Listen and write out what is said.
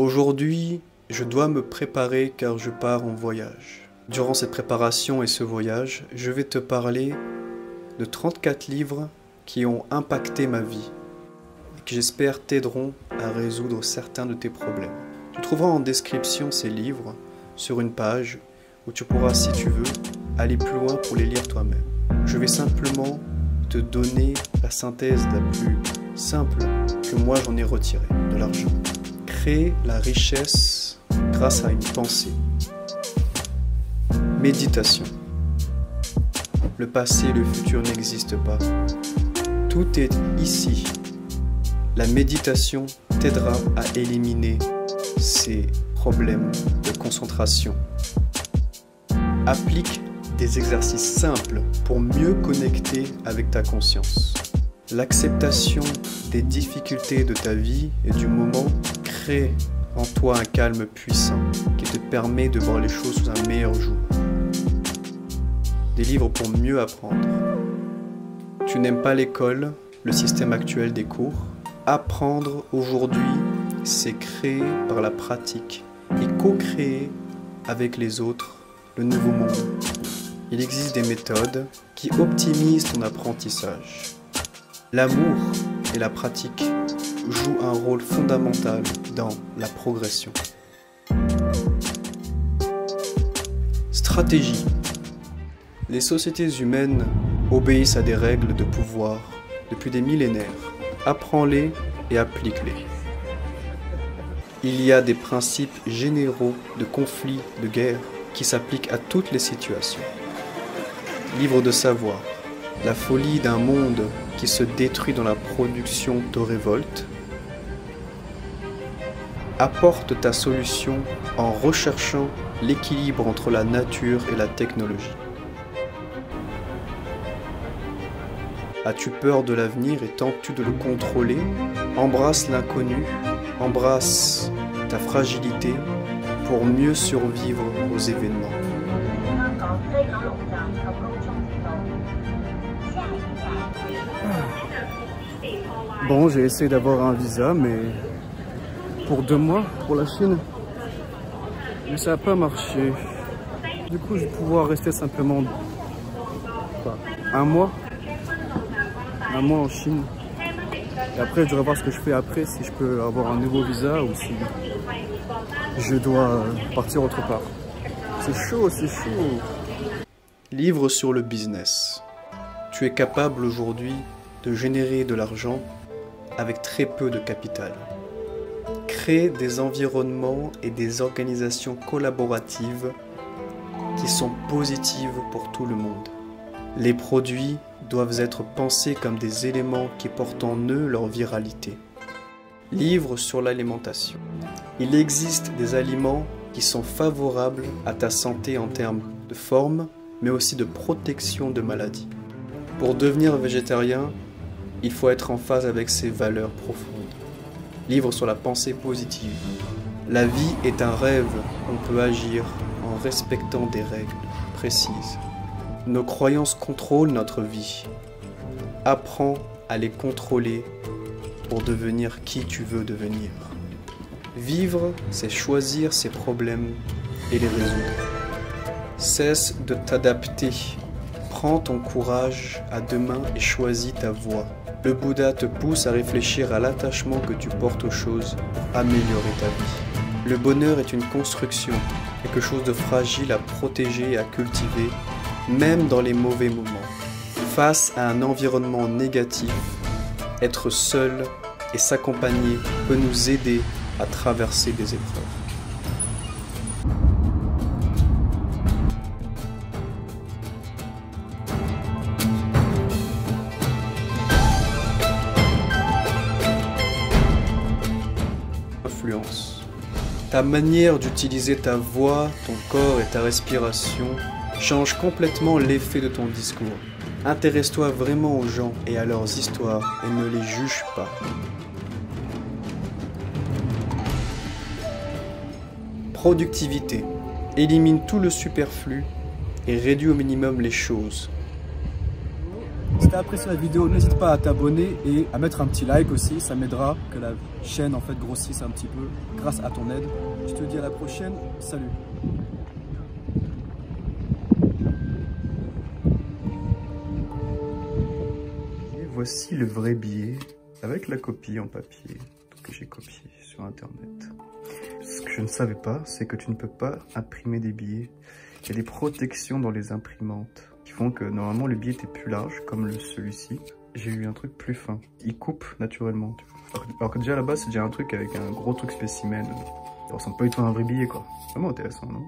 Aujourd'hui, je dois me préparer car je pars en voyage. Durant cette préparation et ce voyage, je vais te parler de 34 livres qui ont impacté ma vie et qui j'espère t'aideront à résoudre certains de tes problèmes. Tu trouveras en description ces livres sur une page où tu pourras, si tu veux, aller plus loin pour les lire toi-même. Je vais simplement te donner la synthèse la plus simple que moi j'en ai retirée de l'argent. Créer la richesse grâce à une pensée. Méditation. Le passé et le futur n'existent pas. Tout est ici. La méditation t'aidera à éliminer ces problèmes de concentration. Applique des exercices simples pour mieux connecter avec ta conscience. L'acceptation des difficultés de ta vie et du moment crée en toi un calme puissant qui te permet de voir les choses sous un meilleur jour. Des livres pour mieux apprendre. Tu n'aimes pas l'école, le système actuel des cours. Apprendre aujourd'hui, c'est créer par la pratique et co-créer avec les autres le nouveau monde. Il existe des méthodes qui optimisent ton apprentissage. L'amour et la pratique jouent un rôle fondamental dans la progression. Stratégie. Les sociétés humaines obéissent à des règles de pouvoir depuis des millénaires. Apprends-les et applique-les. Il y a des principes généraux de conflit, de guerre, qui s'appliquent à toutes les situations. Livre de savoir. La folie d'un monde qui se détruit dans la production te révolte. Apporte ta solution en recherchant l'équilibre entre la nature et la technologie. As-tu peur de l'avenir et tentes-tu de le contrôler? Embrasse l'inconnu, embrasse ta fragilité pour mieux survivre aux événements. Bon, j'ai essayé d'avoir un visa, mais pour 2 mois, pour la Chine. Mais ça n'a pas marché. Du coup, je vais pouvoir rester simplement un mois en Chine. Et après, je devrais voir ce que je fais après, si je peux avoir un nouveau visa ou si je dois partir autre part. C'est chaud, c'est chaud. Livre sur le business. Tu es capable aujourd'hui de générer de l'argent avec très peu de capital. Crée des environnements et des organisations collaboratives qui sont positives pour tout le monde. Les produits doivent être pensés comme des éléments qui portent en eux leur viralité. Livre sur l'alimentation. Il existe des aliments qui sont favorables à ta santé en termes de forme, mais aussi de protection de maladies. Pour devenir végétarien, il faut être en phase avec ses valeurs profondes. Livre sur la pensée positive. La vie est un rêve, on peut agir en respectant des règles précises. Nos croyances contrôlent notre vie. Apprends à les contrôler pour devenir qui tu veux devenir. Vivre, c'est choisir ses problèmes et les résoudre. Cesse de t'adapter. Prends ton courage à 2 mains et choisis ta voie. Le Bouddha te pousse à réfléchir à l'attachement que tu portes aux choses pour améliorer ta vie. Le bonheur est une construction, quelque chose de fragile à protéger et à cultiver, même dans les mauvais moments. Face à un environnement négatif, être seul et s'accompagner peut nous aider à traverser des épreuves. Influence. Ta manière d'utiliser ta voix, ton corps et ta respiration change complètement l'effet de ton discours. Intéresse-toi vraiment aux gens et à leurs histoires et ne les juge pas. Productivité. Élimine tout le superflu et réduis au minimum les choses. Si t'as apprécié la vidéo, n'hésite pas à t'abonner et à mettre un petit like aussi, ça m'aidera que la chaîne en fait grossisse un petit peu grâce à ton aide. Je te dis à la prochaine, salut. Et voici le vrai billet avec la copie en papier que j'ai copié sur internet. Ce que je ne savais pas, c'est que tu ne peux pas imprimer des billets. Il y a des protections dans les imprimantes qui font que normalement le billet était plus large, comme celui-ci. J'ai eu un truc plus fin. Il coupe naturellement. Alors que déjà à la base, c'est déjà un truc avec un gros truc spécimen. Ça ressemble pas du tout à un vrai billet, quoi. Vraiment intéressant, non?